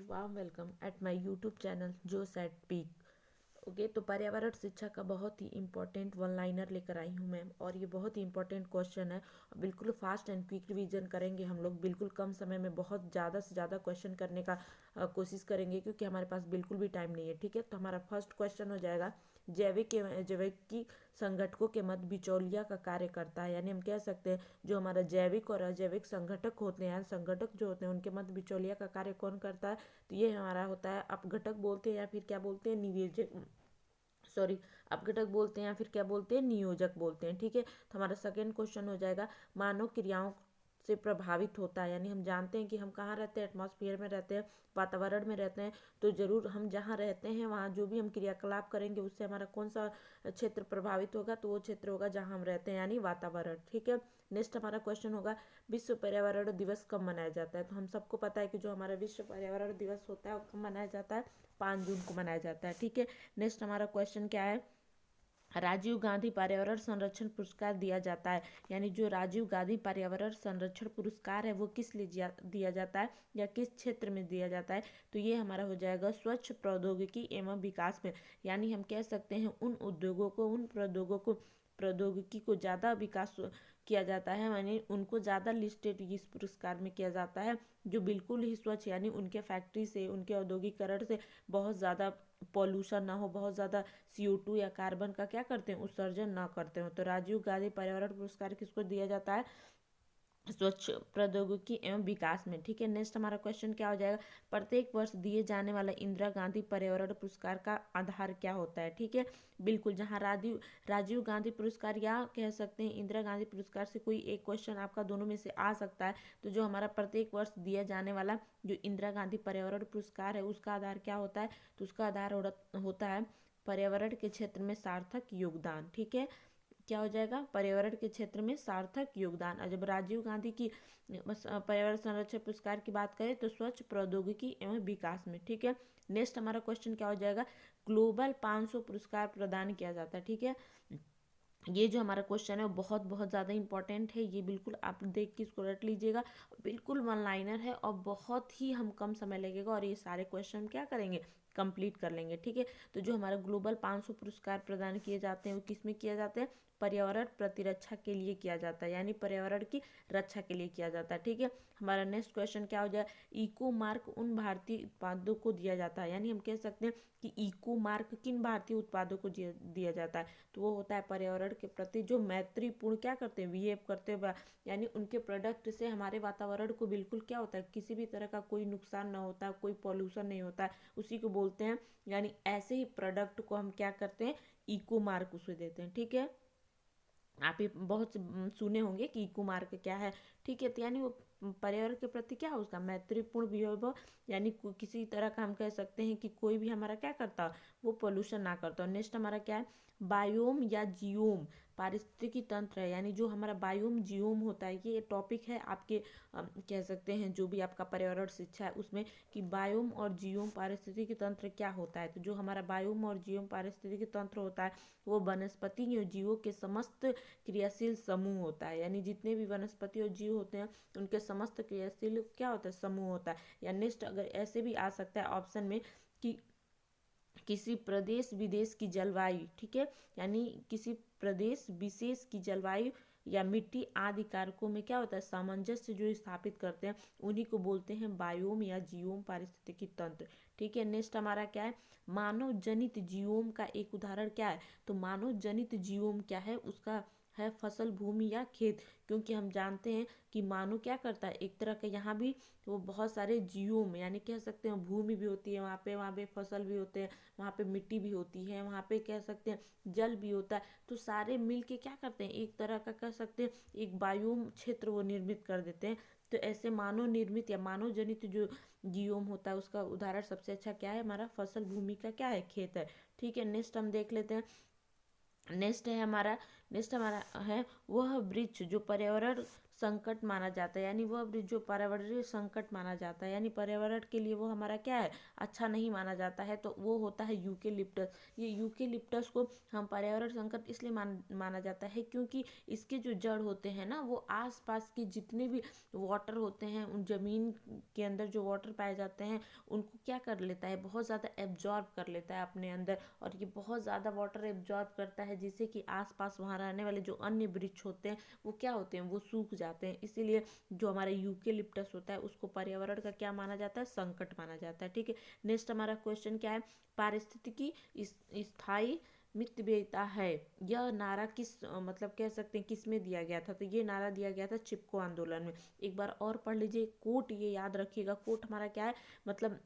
Warm welcome at my YouTube channel जो set peak. Okay, तो पर्यावरण शिक्षा का बहुत ही इंपॉर्टेंट वन लाइनर लेकर आई हूँ मैम, और ये बहुत ही इंपॉर्टेंट क्वेश्चन है। बिल्कुल फास्ट एंड क्विक रिवीजन करेंगे हम लोग, बिल्कुल कम समय में बहुत ज़्यादा से ज़्यादा क्वेश्चन करने का कोशिश करेंगे, क्योंकि हमारे पास बिल्कुल भी टाइम नहीं है। ठीक है, तो हमारा फर्स्ट क्वेश्चन हो जाएगा, जैविकी संगठकों के मध्य बिचौलिया का कार्य करता है। यानी हम कह सकते हैं जो हमारा जैविक और अजैविक संगठक होते हैं, संगठक जो होते हैं उनके मध्य बिचौलिया का कार्य कौन करता है? तो ये हमारा होता है अपघटक बोलते हैं, या फिर क्या बोलते हैं, निवेजक, सॉरी, अपघटक बोलते हैं, या फिर क्या बोलते हैं, नियोजक बोलते हैं। ठीक है, तो हमारा सेकंड क्वेश्चन हो जाएगा, मानव क्रियाओं से प्रभावित होता है। यानी हम जानते हैं कि हम कहाँ रहते हैं, एटमॉस्फेयर में रहते हैं, वातावरण में रहते हैं, तो जरूर हम जहाँ रहते हैं वहाँ जो भी हम क्रियाकलाप करेंगे उससे हमारा कौन सा क्षेत्र प्रभावित होगा? तो वो क्षेत्र होगा जहाँ हम रहते हैं, यानी वातावरण। ठीक है, नेक्स्ट हमारा क्वेश्चन होगा, विश्व पर्यावरण दिवस कब मनाया जाता है? तो हम सबको पता है कि जो हमारा विश्व पर्यावरण दिवस होता है वो कब मनाया जाता है? 5 जून को मनाया जाता है। ठीक है, नेक्स्ट हमारा क्वेश्चन क्या है, राजीव गांधी पर्यावरण संरक्षण पुरस्कार दिया जाता है। यानी जो राजीव गांधी पर्यावरण संरक्षण पुरस्कार है वो किस लिए दिया जाता है, या किस क्षेत्र में दिया जाता है? तो ये हमारा हो जाएगा स्वच्छ प्रौद्योगिकी एवं विकास में। यानी हम कह सकते हैं उन उद्योगों को, उन प्रौद्योगिकी को ज़्यादा विकास किया जाता है, यानी उनको ज़्यादा लिस्टेड इस पुरस्कार में किया जाता है जो बिल्कुल ही स्वच्छ, यानी उनके फैक्ट्री से, उनके औद्योगिकरण से बहुत ज़्यादा पॉल्यूशन ना हो, बहुत ज़्यादा CO2 या कार्बन का क्या करते हैं, उत्सर्जन ना करते हो। तो राजीव गांधी पर्यावरण पुरस्कार किसको दिया जाता है? स्वच्छ प्रौद्योगिकी एवं विकास में। ठीक है, नेक्स्ट हमारा क्वेश्चन क्या हो जाएगा, प्रत्येक वर्ष दिए जाने वाला इंदिरा गांधी पर्यावरण पुरस्कार का आधार क्या होता है? ठीक है, बिल्कुल, जहाँ राजीव गांधी पुरस्कार या कह सकते हैं इंदिरा गांधी पुरस्कार से कोई एक क्वेश्चन आपका दोनों में से आ सकता है। तो जो हमारा प्रत्येक वर्ष दिया जाने वाला जो इंदिरा गांधी पर्यावरण पुरस्कार है उसका आधार क्या होता है? तो उसका आधार होता है पर्यावरण के क्षेत्र में सार्थक योगदान। ठीक है, क्या हो जाएगा? पर्यावरण के क्षेत्र में सार्थक योगदान। और जब राजीव गांधी की पर्यावरण संरक्षण पुरस्कार की बात करें तो स्वच्छ प्रौद्योगिकी एवं विकास में। ठीक है, नेक्स्ट हमारा क्वेश्चन क्या हो जाएगा, ग्लोबल 500 पुरस्कार प्रदान किया जाता है। ठीक है, ये जो हमारा क्वेश्चन है वो बहुत बहुत ज़्यादा इंपॉर्टेंट है, ये बिल्कुल आप देख के इसको रट लीजिएगा। बिल्कुल वन लाइनर है और बहुत ही हम कम समय लगेगा और ये सारे क्वेश्चन क्या करेंगे, कंप्लीट कर लेंगे। ठीक है, तो जो हमारा ग्लोबल 500 पुरस्कार प्रदान किए जाते हैं वो किस में किया जाते हैं? पर्यावरण प्रतिरक्षा के लिए किया जाता है, यानी पर्यावरण की रक्षा के लिए किया जाता है। ठीक है, हमारा नेक्स्ट क्वेश्चन क्या हो जाए, इको मार्क उन भारतीय उत्पादों को दिया जाता है। यानी हम कह सकते हैं कि इको मार्क किन भारतीय उत्पादों को दिया जाता है? तो वो होता है पर्यावरण के प्रति जो मैत्रीपूर्ण क्या करते हैं, बिहेव करते हैं, यानी उनके प्रोडक्ट से हमारे वातावरण को बिल्कुल क्या होता है, किसी भी तरह का कोई नुकसान ना होता है, कोई पॉल्यूशन नहीं होता है, उसी को बोलते हैं। यानी ऐसे ही प्रोडक्ट को हम क्या करते हैं, इको मार्क उसे देते हैं। ठीक है, आप ये बहुत सुने होंगे कि इको मार्क क्या है। ठीक है, तो यानी वो पर्यावरण के प्रति क्या है, उसका मैत्रीपूर्ण बिहेव, यानी किसी तरह का हम कह सकते हैं कि कोई भी हमारा क्या करता, वो पोल्यूशन ना करता। और नेक्स्ट हमारा क्या है, बायोम या जियोम पारिस्थितिकी तंत्र है। यानी जो हमारा बायोम जियोम होता है, ये टॉपिक है आपके कह सकते हैं जो भी आपका पर्यावरण शिक्षा है उसमें, कि बायोम और जियोम पारिस्थितिकी तंत्र क्या होता है। तो जो हमारा बायोम और जियोम पारिस्थितिकी तंत्र होता है वो वनस्पति और जीवों के समस्त क्रियाशील समूह होता है। यानी जितने भी वनस्पति और जीव होते हैं उनके समस्त क्रियाशील क्या होता है, समूह होता है। या नेक्स्ट अगर ऐसे भी आ सकता है ऑप्शन में कि किसी प्रदेश विदेश की जलवायु। ठीक है, यानी किसी प्रदेश विशेष की जलवायु या मिट्टी आदि कारकों में क्या होता है, सामंजस्य जो स्थापित करते हैं उन्हीं को बोलते हैं बायोम या जियोम पारिस्थितिकी तंत्र। ठीक है, नेक्स्ट हमारा क्या है, मानव जनित जियोम का एक उदाहरण क्या है? तो मानव जनित जियोम क्या है, उसका है फसल भूमि या खेत। क्योंकि हम जानते हैं कि मानव क्या करता है, एक तरह का यहाँ भी वो बहुत सारे जियोम, यानी कह सकते हैं भूमि भी होती है वहाँ पे फसल भी होते हैं, वहाँ पे मिट्टी भी होती है, वहाँ पे कह सकते हैं जल भी होता है। तो सारे मिल के क्या करते हैं, एक तरह का कह सकते हैं एक बायोम क्षेत्र वो निर्मित कर देते हैं। तो ऐसे मानव निर्मित या मानव जनित जो जियोम होता है उसका उदाहरण सबसे अच्छा क्या है, हमारा फसल भूमि का क्या है, खेत है। ठीक है, नेक्स्ट हम देख लेते हैं, नेक्स्ट हमारा है वह वृक्ष जो पर्यावरण संकट माना जाता है, यानी वह जो पर्यावरणीय संकट माना जाता है, यानी पर्यावरण के लिए वो हमारा क्या है, अच्छा नहीं माना जाता है, तो वो होता है यूकेलिप्टस। ये यूकेलिप्टस को हम पर्यावरण संकट इसलिए माना जाता है क्योंकि इसके जो जड़ होते हैं ना, वो आसपास के जितने भी वाटर होते हैं, उन जमीन के अंदर जो वाटर पाए जाते हैं उनको क्या कर लेता है, बहुत ज़्यादा एब्जॉर्ब कर लेता है अपने अंदर, और ये बहुत ज़्यादा वाटर एब्जॉर्ब करता है, जिससे कि आसपास वहाँ रहने वाले जो अन्य वृक्ष होते हैं वो क्या होते हैं, वो सूख जाते हैं। इसीलिए जो हमारा यूकेलिप्टस होता है उसको पर्यावरण का क्या माना जाता है, संकट माना जाता है। ठीक है, नेक्स्ट हमारा क्वेश्चन क्या है, पारिस्थितिकी स्थायी मितव्ययिता है, यह नारा किस मतलब कह सकते हैं किस में दिया गया था, तो ये नारा दिया गया था चिपको आंदोलन में। एक बार और पढ़ लीजिए कोट, ये याद रखिएगा, कोट हमारा क्या है, मतलब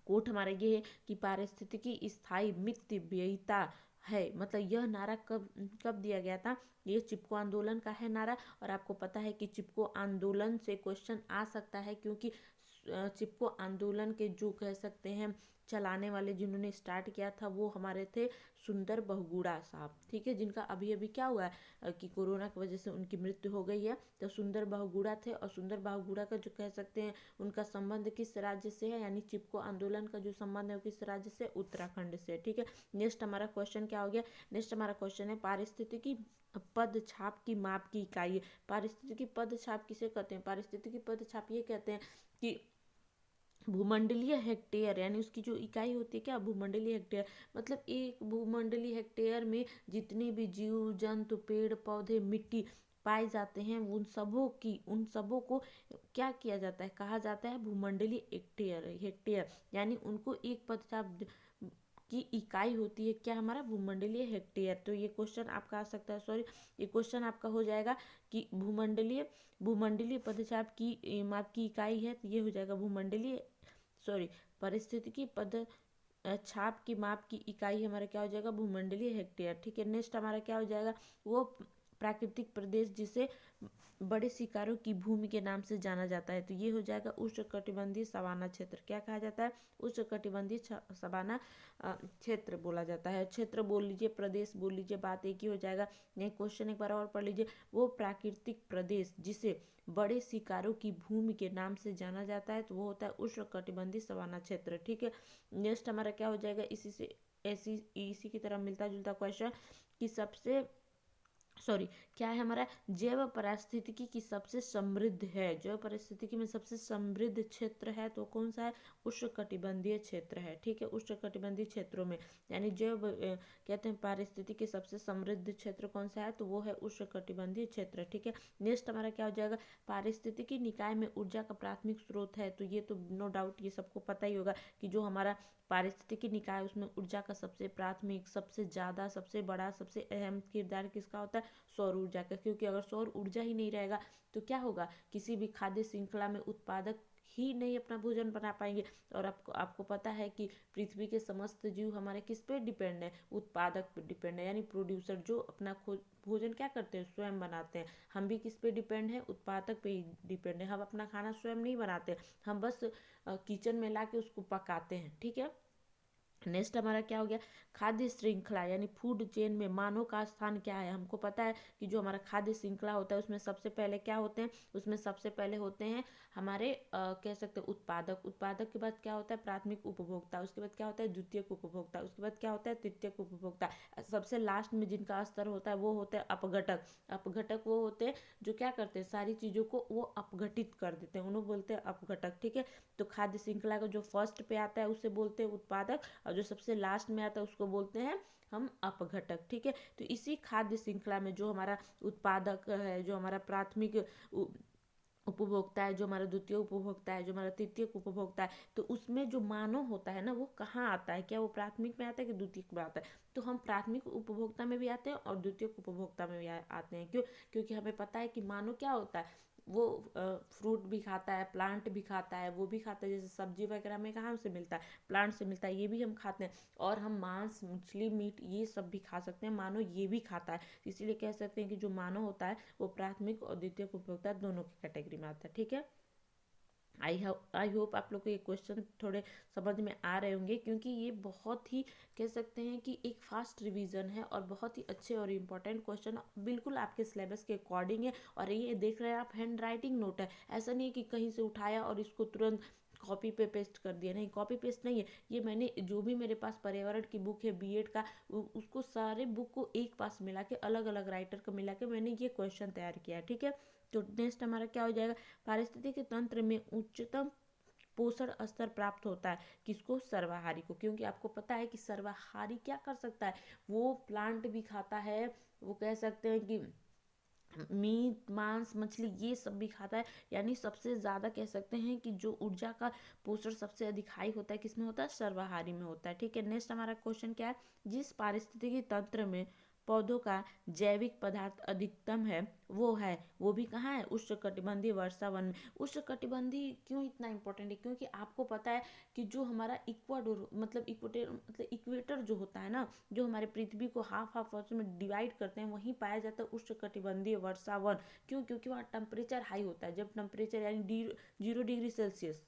कोट हमारा ये है कि पारिस्थितिकी स्थायी मितव्ययिता है, मतलब यह नारा कब कब दिया गया था, ये चिपको आंदोलन का है नारा। और आपको पता है कि चिपको आंदोलन से क्वेश्चन आ सकता है क्योंकि चिपको आंदोलन के जो कह सकते हैं चलाने वाले, जिन्होंने स्टार्ट किया था, वो हमारे थे सुंदर बहुगुणा साहब। ठीक है, जिनका अभी अभी क्या हुआ है कि कोरोना की वजह से उनकी मृत्यु हो गई है। तो सुंदर बहुगुणा थे, और सुंदर बहुगुणा का जो कह सकते हैं उनका संबंध किस राज्य से है, यानी चिपको आंदोलन का जो संबंध है वो किस राज्य से, उत्तराखंड से। ठीक है, नेक्स्ट हमारा क्वेश्चन क्या हो गया, नेक्स्ट हमारा क्वेश्चन है पारिस्थितिकी पद छाप की माप की इकाई है। पारिस्थितिकी पद छाप किसे कहते हैं, पारिस्थितिकी पद छाप ये कहते हैं कि भूमंडलीय हेक्टेयर, यानी उसकी जो इकाई होती है क्या, भूमंडलीय हेक्टेयर, मतलब एक भूमंडलीय हेक्टेयर में जितने भी जीव जंतु पेड़ पौधे मिट्टी पाए जाते हैं, उन सबों को क्या किया जाता है, कहा जाता है भूमंडलीय हेक्टेयर, यानी उनको एक पदचाप की इकाई होती है क्या, हमारा भूमंडलीय हेक्टेयर। तो ये क्वेश्चन आपका आ सकता है, सॉरी ये क्वेश्चन आपका हो जाएगा कि भूमंडलीय पदचाप की माप की इकाई है, तो ये हो जाएगा भूमंडलीय, सॉरी पारिस्थितिकी पद छाप की माप की इकाई हमारा क्या हो जाएगा, भूमंडलीय हेक्टेयर। ठीक है, नेक्स्ट हमारा क्या हो जाएगा, वो प्राकृतिक प्रदेश जिसे बड़े शिकारों की भूमि के नाम से जाना जाता है, तो ये हो जाएगा उष्णकटिबंधीय सवाना क्षेत्र। क्या कहा जाता है, उष्णकटिबंधीय सवाना क्षेत्र बोला जाता है। क्षेत्र बोल लीजिए, प्रदेश बोल लीजिए, बात एक ही हो जाएगा। नहीं, क्वेश्चन एक बार और पढ़ लीजिए, वो प्राकृतिक प्रदेश जिसे बड़े शिकारों की भूमि के नाम से जाना जाता है, तो वो होता है उष्णकटिबंधीय सवाना क्षेत्र। ठीक है, नेक्स्ट हमारा क्या हो जाएगा, इसी की तरह मिलता जुलता क्वेश्चन कि सबसे सॉरी क्या है हमारा, जैव पारिस्थितिकी की सबसे समृद्ध है, जैव पारिस्थितिकी में सबसे समृद्ध क्षेत्र है तो कौन सा है, उष्णकटिबंधीय क्षेत्र है। ठीक है, उष्णकटिबंधीय क्षेत्रों में, यानी जैव कहते हैं पारिस्थितिकी के सबसे समृद्ध क्षेत्र कौन सा है, तो वो है उष्णकटिबंधीय क्षेत्र। ठीक है, नेक्स्ट हमारा क्या हो जाएगा, पारिस्थितिकी निकाय में ऊर्जा का प्राथमिक स्रोत है, तो ये तो नो डाउट ये सबको पता ही होगा कि जो हमारा पारिस्थितिकी निकाय उसमें ऊर्जा का सबसे प्राथमिक, सबसे ज़्यादा, सबसे बड़ा, सबसे अहम किरदार किसका होता है, सौर ऊर्जा का। क्योंकि अगर सौर ऊर्जा ही नहीं रहेगा तो क्या होगा, किसी भी खाद्य श्रृंखला में उत्पादक ही नहीं अपना भोजन बना पाएंगे। और आपको आपको पता है कि पृथ्वी के समस्त जीव हमारे किस पे डिपेंड है, उत्पादक पे डिपेंड है, यानी प्रोड्यूसर जो अपना खुद भोजन क्या करते हैं, स्वयं बनाते हैं। हम भी किस पे डिपेंड है, उत्पादक पे ही डिपेंड है। हम अपना खाना स्वयं नहीं बनाते, हम बस किचन में ला के उसको पकाते हैं। ठीक है, नेक्स्ट हमारा क्या हो गया, खाद्य श्रृंखला, यानी फूड चेन में मानव का स्थान क्या है। हमको पता है कि जो हमारा खाद्य श्रृंखला होता है उसमें सबसे पहले क्या होते हैं, उसमें सबसे पहले होते हैं हमारे कह सकते हैं उत्पादक, उत्पादक के बाद क्या होता है, प्राथमिक उपभोक्ता, उसके बाद क्या होता है, द्वितीयक उपभोक्ता, उसके बाद क्या होता है, तृतीयक उपभोक्ता, सबसे लास्ट में जिनका स्तर होता है वो होते हैं अपघटक। अपघटक वो होते हैं जो क्या करते हैं, सारी चीज़ों को वो अपघटित कर देते हैं, उन्हें बोलते हैं अपघटक। ठीक है, तो खाद्य श्रृंखला का जो फर्स्ट पे आता है उसे बोलते हैं उत्पादक, और जो सबसे लास्ट में आता है उसको बोलते हैं हम अपघटक। ठीक है, तो इसी खाद्य श्रृंखला में जो हमारा उत्पादक है, जो हमारा प्राथमिक उपभोक्ता है, जो हमारा द्वितीय उपभोक्ता है, जो हमारा तृतीय उपभोक्ता है, तो उसमें जो मानव होता है ना वो कहाँ आता है, क्या वो प्राथमिक में आता है कि द्वितीयक में आता है, तो हम प्राथमिक उपभोक्ता में भी आते हैं और द्वितीय उपभोक्ता में भी आते हैं। क्यों, क्योंकि हमें पता है कि मानव क्या होता है, वो फ्रूट भी खाता है, प्लांट भी खाता है, वो भी खाता है, जैसे सब्जी वगैरह में कहाँ से मिलता है, प्लांट से मिलता है, ये भी हम खाते हैं। और हम मांस मछली मीट ये सब भी खा सकते हैं, मानव ये भी खाता है। इसीलिए कह सकते हैं कि जो मानव होता है वो प्राथमिक और द्वितीय उपभोक्ता दोनों की कैटेगरी में आता है। ठीक है, आई होप आप लोग को ये क्वेश्चन थोड़े समझ में आ रहे होंगे, क्योंकि ये बहुत ही कह सकते हैं कि एक फास्ट रिवीजन है और बहुत ही अच्छे और इम्पोर्टेंट क्वेश्चन बिल्कुल आपके सिलेबस के अकॉर्डिंग है। और ये देख रहे हैं आप, हैंड राइटिंग नोट है, ऐसा नहीं है कि कहीं से उठाया और इसको तुरंत कॉपी पे पेस्ट कर दिया, नहीं, कॉपी पेस्ट नहीं है ये। मैंने जो भी मेरे पास पर्यावरण की बुक है बीएड का, उसको सारे बुक को एक पास मिला के, अलग अलग राइटर को मिला के मैंने ये क्वेश्चन तैयार किया है, ठीक है। तो नेक्स्ट हमारा क्या हो जाएगा, पारिस्थितिकी तंत्र में उच्चतम पोषण स्तर प्राप्त होता है किसको, सर्वाहारी को। क्योंकि आपको पता है कि सर्वाहारी क्या कर सकता है, वो प्लांट भी खाता है, वो कह सकते हैं कि मीट मांस मछली ये सब भी खाता है। यानी सबसे ज़्यादा कह सकते हैं कि जो ऊर्जा का पोषण सबसे अधिक हाई होता है किसमें होता है, सर्वाहारी में होता है, ठीक है। नेक्स्ट हमारा क्वेश्चन क्या है, जिस पारिस्थितिकी तंत्र में पौधों का जैविक पदार्थ अधिकतम है वो भी कहाँ है, उष्णकटिबंधीय वर्षा वन में। उष्णकटिबंधीय क्यों इतना इंपॉर्टेंट है, क्योंकि आपको पता है कि जो हमारा इक्वाडोर मतलब इक्वेटर मतलब इक्वेटर जो होता है ना, जो हमारे पृथ्वी को हाफ हाफ में डिवाइड करते हैं, वहीं पाया जाता है उष्णकटिबंधीय वर्षा वन। क्यों, क्योंकि वहाँ टेम्परेचर हाई होता है। जब टेम्परेचर यानी 0 डिग्री सेल्सियस,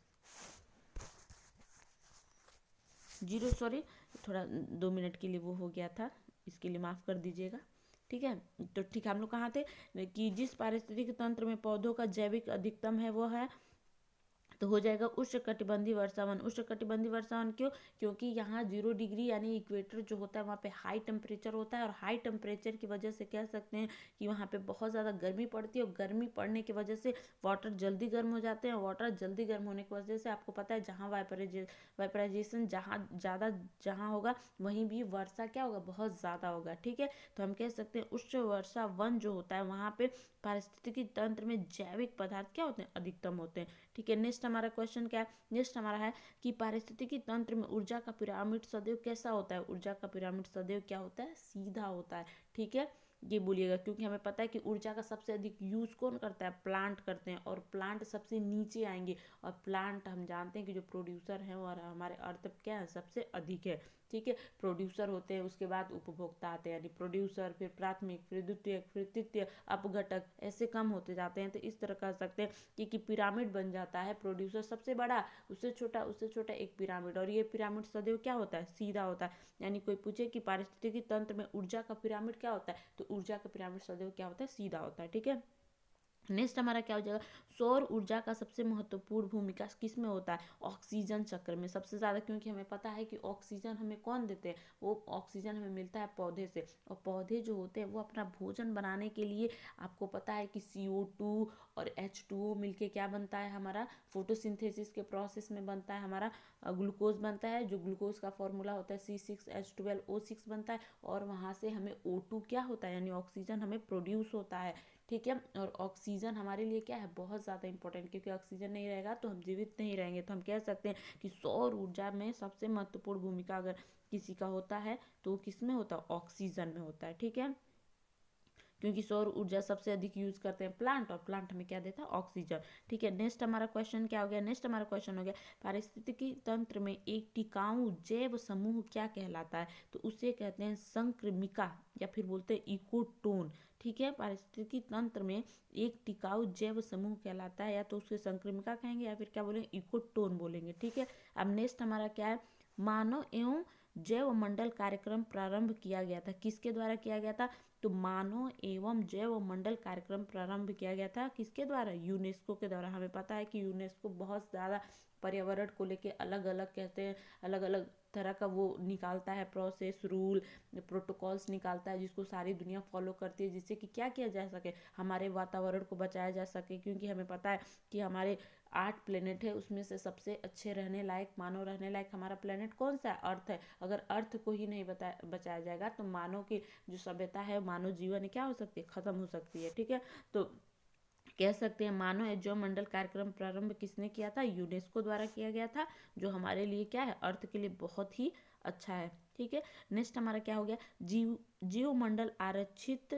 जीरो सॉरी, थोड़ा 2 मिनट के लिए वो हो गया था, इसके लिए माफ़ कर दीजिएगा, ठीक है। तो ठीक है, हम लोग कहाँ थे कि जिस पारिस्थितिक तंत्र में पौधों का जैविक अधिकतम है वो है, तो हो जाएगा उष्णकटिबंधीय वर्षावन। उष्णकटिबंधीय वर्षावन क्यों, क्योंकि यहाँ 0 डिग्री यानी इक्वेटर जो होता है वहाँ पे हाई टेम्परेचर होता है, और हाई टेम्परेचर की वजह से कह सकते हैं कि वहाँ पे बहुत ज़्यादा गर्मी पड़ती है, और गर्मी पड़ने की वजह से वाटर जल्दी गर्म हो जाते हैं। वाटर जल्दी गर्म होने की वजह से आपको पता है जहाँ वाइपराइजेशन जहाँ ज़्यादा जहाँ होगा वहीं भी वर्षा क्या होगा, बहुत ज़्यादा होगा, ठीक है। तो हम कह सकते हैं उच्च वर्षा वन जो होता है वहाँ पे पारिस्थितिकी तंत्र में जैविक पदार्थ क्या होते हैं, अधिकतम होते हैं, ठीक है। नेक्स्ट हमारा क्वेश्चन क्या है, नेक्स्ट हमारा है कि पारिस्थितिकी तंत्र में ऊर्जा का पिरामिड सदैव कैसा होता है। ऊर्जा का पिरामिड सदैव क्या होता है, सीधा होता है, ठीक है। ये बोलिएगा, क्योंकि हमें पता है कि ऊर्जा का सबसे अधिक यूज कौन करता है, प्लांट करते हैं, और प्लांट सबसे नीचे आएंगे। और प्लांट हम जानते हैं कि जो प्रोड्यूसर हैं और हमारे अर्थ क्या है, सबसे अधिक है, ठीक है। प्रोड्यूसर होते हैं, उसके बाद उपभोक्ता आते हैं, यानी प्रोड्यूसर, फिर प्राथमिक, फिर द्वितीयक, फिर तृतीय, अपघटक, ऐसे कम होते जाते हैं। तो इस तरह कर सकते हैं कि पिरामिड बन जाता है, प्रोड्यूसर सबसे बड़ा, उससे छोटा एक पिरामिड, और ये पिरामिड सदैव क्या होता है, सीधा होता है। यानी कोई पूछे कि पारिस्थितिकी तंत्र में ऊर्जा का पिरामिड क्या होता है, तो ऊर्जा का पिरामिड सदैव क्या होता है, सीधा होता है, ठीक है। नेक्स्ट हमारा क्या हो जाएगा, सौर ऊर्जा का सबसे महत्वपूर्ण भूमिका किस में होता है, ऑक्सीजन चक्र में सबसे ज़्यादा। क्योंकि हमें पता है कि ऑक्सीजन हमें कौन देते हैं, वो ऑक्सीजन हमें मिलता है पौधे से, और पौधे जो होते हैं वो अपना भोजन बनाने के लिए, आपको पता है कि CO2 और H2O मिलके क्या बनता है हमारा, फोटोसिंथेसिस के प्रोसेस में बनता है हमारा ग्लूकोज बनता है, जो ग्लूकोज का फॉर्मूला होता है C6H12O6 बनता है, और वहाँ से हमें O2 क्या होता है, यानी ऑक्सीजन हमें प्रोड्यूस होता है, ठीक है। और ऑक्सीजन हमारे लिए क्या है, बहुत ज़्यादा इंपॉर्टेंट, क्योंकि ऑक्सीजन नहीं रहेगा तो हम जीवित नहीं रहेंगे। तो हम कह सकते हैं कि सौर ऊर्जा में सबसे महत्वपूर्ण भूमिका अगर किसी का होता है तो वो किस में होता है, ऑक्सीजन में होता है, ठीक है। क्योंकि सौर ऊर्जा सबसे अधिक यूज करते हैं प्लांट, और प्लांट हमें क्या देता है, ऑक्सीजन, ठीक है। नेक्स्ट हमारा क्वेश्चन क्या हो गया, नेक्स्ट हमारा क्वेश्चन हो गया, पारिस्थितिकी तंत्र में एक टिकाऊ जैव समूह क्या कहलाता है, तो उसे कहते हैं संक्रमिका, या फिर बोलते हैं इकोटोन, ठीक है। पारिस्थितिकी तंत्र में एक टिकाऊ जैव समूह कहलाता है, या तो उसके संक्रमिका कहेंगे या फिर क्या बोलेंगे, इकोटोन बोलेंगे, ठीक है। अब नेक्स्ट हमारा क्या है, मानव एवं जैव मंडल कार्यक्रम प्रारंभ किया गया था, किसके द्वारा किया गया था, तो मानव एवं जैव मंडल कार्यक्रम प्रारंभ किया गया था किसके द्वारा, यूनेस्को के द्वारा। हमें पता है कि यूनेस्को बहुत ज़्यादा पर्यावरण को लेके अलग अलग कहते हैं, अलग अलग तरह का वो निकालता है, प्रोसेस, रूल, प्रोटोकॉल्स निकालता है, जिसको सारी दुनिया फॉलो करती है, जिससे कि क्या किया जा सके, हमारे वातावरण को बचाया जा सके। क्योंकि हमें पता है कि हमारे 8 प्लेनेट है, उसमें से सबसे अच्छे रहने लायक, मानव रहने लायक हमारा प्लेनेट कौन सा है, अर्थ है। अगर अर्थ को ही नहीं बचाया जाएगा तो मानव की जो सभ्यता है, मानव जीवन क्या हो सकती है, खत्म हो सकती है, ठीक है। तो कह सकते हैं मानव जैव मंडल कार्यक्रम प्रारंभ किसने किया था, यूनेस्को द्वारा किया गया था, जो हमारे लिए क्या है, अर्थ के लिए बहुत ही अच्छा है, ठीक है। नेक्स्ट हमारा क्या हो गया, जीव जीव मंडल आरक्षित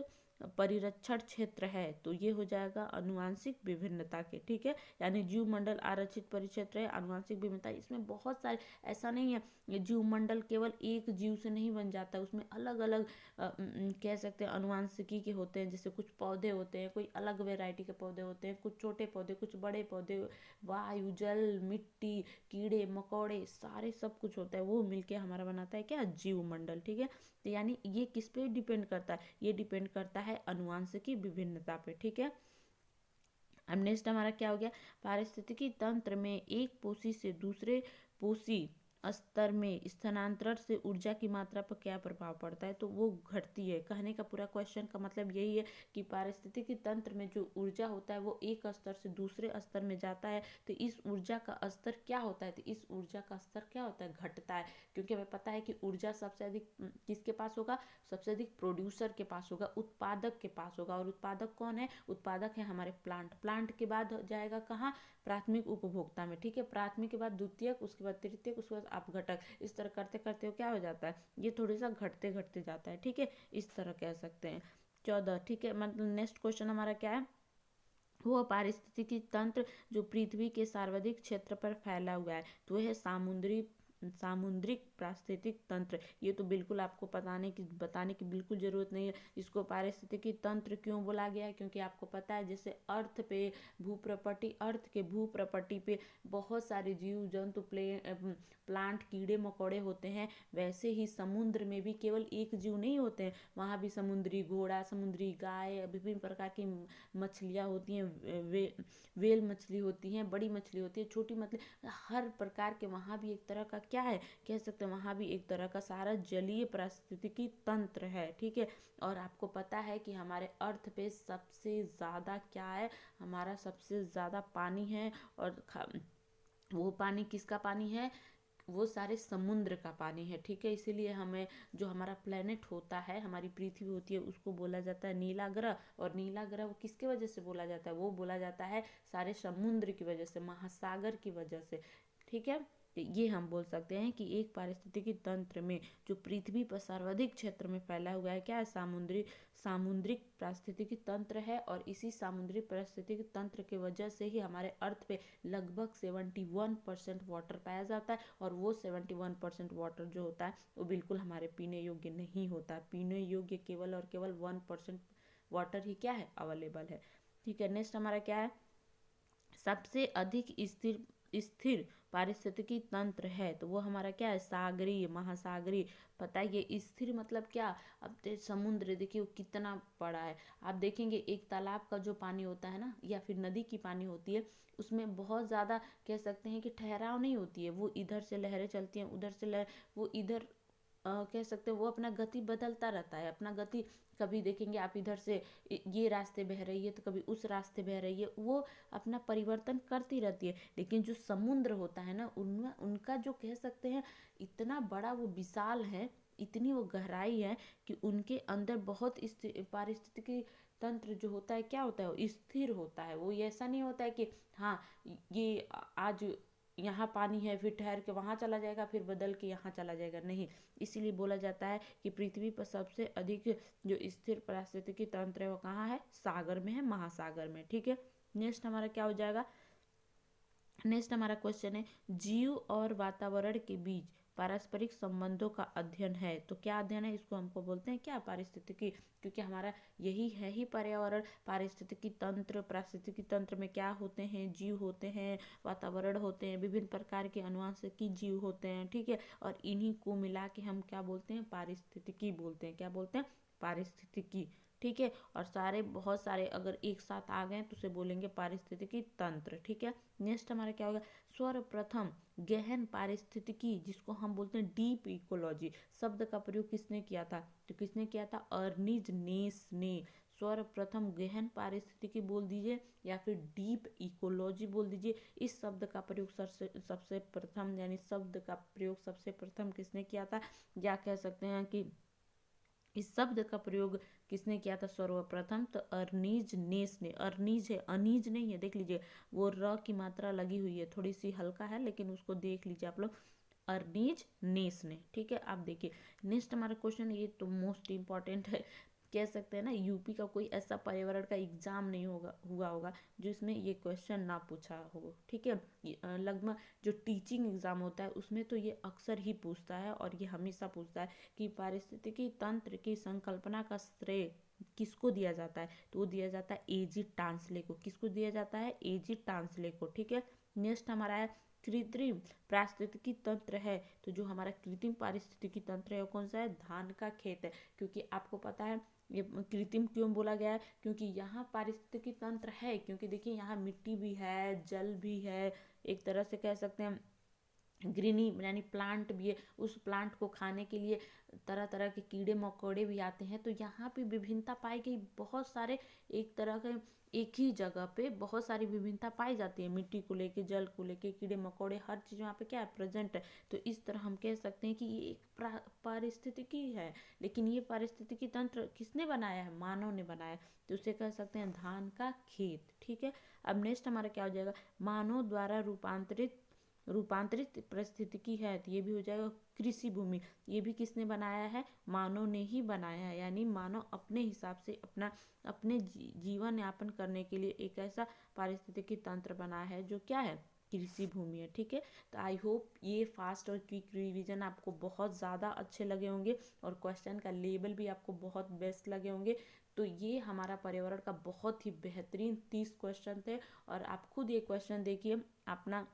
परिरक्षण क्षेत्र है, तो ये हो जाएगा अनुवांशिक विभिन्नता के, ठीक है। यानी जीव मंडल आरक्षित परिक्षेत्र है, अनुवांशिक विभिन्नता, इसमें बहुत सारे, ऐसा नहीं है ये जीव मंडल केवल एक जीव से नहीं बन जाता, उसमें अलग अलग कह सकते हैं अनुवांशिकी के होते हैं। जैसे कुछ पौधे होते हैं, कोई अलग वेराइटी के पौधे होते हैं, कुछ छोटे पौधे, कुछ बड़े पौधे, वायु, जल, मिट्टी, कीड़े मकोड़े, सारे सब कुछ होता है, वो मिलके हमारा बनाता है क्या, जीव मंडल, ठीक है। तो यानी ये किस पे डिपेंड करता है, ये डिपेंड करता है अनुवांशिकी विभिन्नता पे, ठीक है। अब नेक्स्ट हमारा क्या हो गया, पारिस्थितिकी तंत्र में एक पोषी से दूसरे पोषी स्तर में स्थानांतरण से ऊर्जा की मात्रा पर क्या प्रभाव पड़ता है, तो वो घटती है। कहने का पूरा क्वेश्चन का मतलब यही है कि पारिस्थितिकी तंत्र में जो ऊर्जा होता है वो एक स्तर से दूसरे स्तर में जाता है, तो इस ऊर्जा का स्तर क्या होता है, तो इस ऊर्जा का स्तर क्या होता है, घटता है। क्योंकि हमें पता है कि ऊर्जा सबसे अधिक किसके पास होगा, सबसे अधिक प्रोड्यूसर के पास होगा, उत्पादक के पास होगा। और उत्पादक कौन है, उत्पादक है हमारे प्लांट, प्लांट के बाद जाएगा कहाँ, प्राथमिक उपभोक्ता में, ठीक है। प्राथमिक के बाद द्वितीयक, उसके बाद तृतीयक, उसके बाद अपघटक, इस तरह करते करते क्या हो जाता है, ये थोड़ी सा घटते घटते जाता है, ठीक है, इस तरह कह सकते हैं। 14, ठीक है। मतलब नेक्स्ट क्वेश्चन हमारा क्या है, वो पारिस्थितिकी तंत्र जो पृथ्वी के सार्वधिक क्षेत्र पर फैला हुआ है, तो यह सामुद्रिक पारिस्थितिक तंत्र। ये तो बिल्कुल आपको बताने की बिल्कुल जरूरत नहीं है। इसको पारिस्थितिकी तंत्र क्यों बोला गया है, क्योंकि आपको पता है जैसे अर्थ पे अर्थ के भूप्रपट्टी पे बहुत सारे जीव जंतु प्लांट, कीड़े मकोड़े होते हैं, वैसे ही समुद्र में भी केवल एक जीव नहीं होते हैं, वहाँ भी समुद्री घोड़ा, समुद्री गाय, विभिन्न प्रकार की मछलियाँ होती हैं, वेल मछली होती हैं, बड़ी मछली होती है, छोटी मछली, हर प्रकार के वहाँ भी एक तरह का क्या है, कह सकते हैं वहाँ भी एक तरह का सारा जलीय पारिस्थितिकी तंत्र है, ठीक है। और आपको पता है कि हमारे अर्थ पे सबसे ज़्यादा क्या है, हमारा सबसे ज़्यादा पानी है, और वो पानी किसका पानी है, वो सारे समुद्र का पानी है, ठीक है। इसीलिए हमें जो हमारा प्लेनेट होता है, हमारी पृथ्वी होती है, उसको बोला जाता है नीला ग्रह। और नीला ग्रह वो किसके वजह से बोला जाता है, वो बोला जाता है सारे समुद्र की वजह से, महासागर की वजह से, ठीक है। तो ये हम बोल सकते हैं कि एक पारिस्थितिकी तंत्र में जो पृथ्वी पर सर्वाधिक क्षेत्र में फैला हुआ है, क्या है, सामुद्रिक पारिस्थितिकी तंत्र है। और इसी सामुद्रिक पारिस्थितिकी तंत्र की वजह से ही हमारे अर्थ पे लगभग 71% वाटर पाया जाता है। और वो 71% वाटर जो होता है वो बिल्कुल हमारे पीने योग्य नहीं होता, पीने योग्य केवल और केवल 1% वाटर ही क्या है, अवेलेबल है, ठीक है। नेक्स्ट हमारा क्या है, सबसे अधिक स्थिर पारिस्थितिकी तंत्र है, तो वो हमारा क्या है, सागरीय, महासागरीय। पता है ये स्थिर मतलब क्या, अब समुद्र देखिए वो कितना बड़ा है, आप देखेंगे एक तालाब का जो पानी होता है ना, या फिर नदी की पानी होती है, उसमें बहुत ज़्यादा कह सकते हैं कि ठहराव नहीं होती है, वो इधर से लहरें चलती हैं, उधर से लहर, वो इधर कह सकते हैं वो अपना गति बदलता रहता है, अपना गति, कभी देखेंगे आप इधर से ये रास्ते बह रही है, तो कभी उस रास्ते बह रही है, वो अपना परिवर्तन करती रहती है। लेकिन जो समुद्र होता है ना, उनमें उनका जो कह सकते हैं इतना बड़ा वो विशाल है, इतनी वो गहराई है कि उनके अंदर बहुत पारिस्थितिकी तंत्र जो होता है क्या होता है, वो स्थिर होता है। वो ऐसा नहीं होता है कि हाँ ये आज यहाँ पानी है, फिर ठहर के वहाँ चला जाएगा, फिर बदल के यहाँ चला जाएगा, नहीं। इसीलिए बोला जाता है कि पृथ्वी पर सबसे अधिक जो स्थिर पारिस्थितिकी तंत्र है वो कहाँ है, सागर में है, महासागर में, ठीक है। नेक्स्ट हमारा क्या हो जाएगा, नेक्स्ट हमारा क्वेश्चन है, जीव और वातावरण के बीच पारस्परिक संबंधों का अध्ययन है, तो क्या अध्ययन है, इसको हमको बोलते हैं क्या, पारिस्थितिकी। क्योंकि हमारा यही है ही पर्यावरण, पारिस्थितिकी तंत्र में क्या होते हैं, जीव होते हैं, वातावरण होते हैं, विभिन्न प्रकार के अनुवांशिकी जीव होते हैं, ठीक है। और इन्हीं को मिला के हम क्या बोलते हैं, पारिस्थितिकी बोलते हैं, क्या बोलते हैं, पारिस्थितिकी, ठीक है। और बहुत सारे अगर एक साथ आ गए तो उसे बोलेंगे पारिस्थितिकी तंत्र, ठीक है। नेक्स्ट हमारा क्या होगा, सर्वप्रथम गहन पारिस्थितिकी, जिसको हम बोलते हैं डीप इकोलॉजी, शब्द का प्रयोग किसने किया था, तो किसने किया था, अर्निज नेस ने। सर्वप्रथम गहन पारिस्थितिकी बोल दीजिए या फिर डीप इकोलॉजी बोल दीजिए, इस शब्द का प्रयोग सबसे प्रथम, यानी शब्द का प्रयोग सबसे प्रथम किसने किया था, या कह सकते हैं कि इस शब्द का प्रयोग किसने किया था सर्वप्रथम, तो अर्नीज नेस ने। अर्नीज है, अनीज नहीं है, देख लीजिए वो र की मात्रा लगी हुई है, थोड़ी सी हल्का है, लेकिन उसको देख लीजिए आप लोग, अर्नीज नेस ने, ठीक है। आप देखिए नेक्स्ट हमारा क्वेश्चन, ये तो मोस्ट इम्पॉर्टेंट है, कह सकते हैं ना, यूपी का कोई ऐसा पर्यावरण का एग्जाम नहीं हुआ होगा जो इसमें ये क्वेश्चन ना पूछा हो। ठीक है, लगभग जो टीचिंग एग्जाम होता है उसमें तो ये अक्सर ही पूछता है, और ये हमेशा पूछता है कि पारिस्थितिकी तंत्र की संकल्पना का श्रेय किसको दिया जाता है, तो वो दिया जाता है एजी टांसले को। किसको दिया जाता है, एजी टांसले को। ठीक है, नेक्स्ट हमारा है कृत्रिम पारिस्थितिकी तंत्र है, तो जो हमारा कृत्रिम पारिस्थितिकी तंत्र है वो कौन सा है, धान का खेत है। क्योंकि आपको पता है ये कृत्रिम क्यों बोला गया है, क्योंकि यहाँ पारिस्थितिकी तंत्र है, क्योंकि देखिए यहाँ मिट्टी भी है, जल भी है, एक तरह से कह सकते हैं ग्रीनी यानी प्लांट भी है, उस प्लांट को खाने के लिए तरह तरह के कीड़े मकोड़े भी आते हैं। तो यहाँ पे विभिन्नता पाई गई, बहुत सारे एक तरह के एक ही जगह पे बहुत सारी विभिन्नता पाई जाती है, मिट्टी को लेके, जल को लेके, कीड़े मकोड़े, हर चीज़ वहाँ पे क्या है, प्रेजेंट है। तो इस तरह हम कह सकते हैं कि ये एक पारिस्थितिकी है। लेकिन ये पारिस्थितिकी तंत्र किसने बनाया है, मानव ने बनाया है, तो उसे कह सकते हैं धान का खेत। ठीक है, अब नेक्स्ट हमारा क्या हो जाएगा, मानव द्वारा रूपांतरित परिस्थितिकी है, तो ये भी हो जाएगा कृषि भूमि। ये भी किसने बनाया है, मानव ने ही बनाया है, यानी मानव अपने हिसाब से अपने जीवन यापन करने के लिए एक ऐसा पारिस्थितिकी तंत्र बनाया है जो क्या है, कृषि भूमि है। ठीक है, तो आई होप ये फास्ट और क्विक रिवीजन आपको बहुत ज़्यादा अच्छे लगे होंगे, और क्वेश्चन का लेवल भी आपको बहुत बेस्ट लगे होंगे। तो ये हमारा पर्यावरण का बहुत ही बेहतरीन 30 क्वेश्चन थे, और आप खुद ये क्वेश्चन देखिए, अपना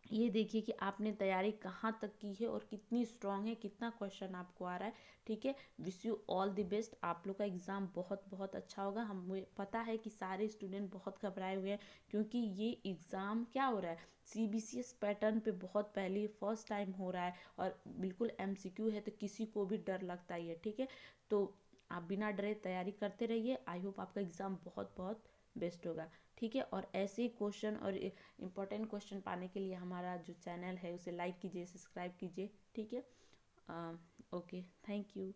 ये देखिए कि आपने तैयारी कहाँ तक की है और कितनी स्ट्रांग है, कितना क्वेश्चन आपको आ रहा है। ठीक है, wish you all the best, आप लोग का एग्ज़ाम बहुत बहुत अच्छा होगा। हमें पता है कि सारे स्टूडेंट बहुत घबराए हुए हैं, क्योंकि ये एग्ज़ाम क्या हो रहा है, सीबीसीएस पैटर्न पे बहुत पहले फर्स्ट टाइम हो रहा है, और बिल्कुल एमसीक्यू है, तो किसी को भी डर लगता ही है। ठीक है, तो आप बिना डरे तैयारी करते रहिए। आई होप आपका एग्ज़ाम बहुत बहुत बेस्ट होगा। ठीक है, और ऐसे ही क्वेश्चन और इम्पोर्टेंट क्वेश्चन पाने के लिए हमारा जो चैनल है उसे लाइक कीजिए, सब्सक्राइब कीजिए। ठीक है, ओके, थैंक यू।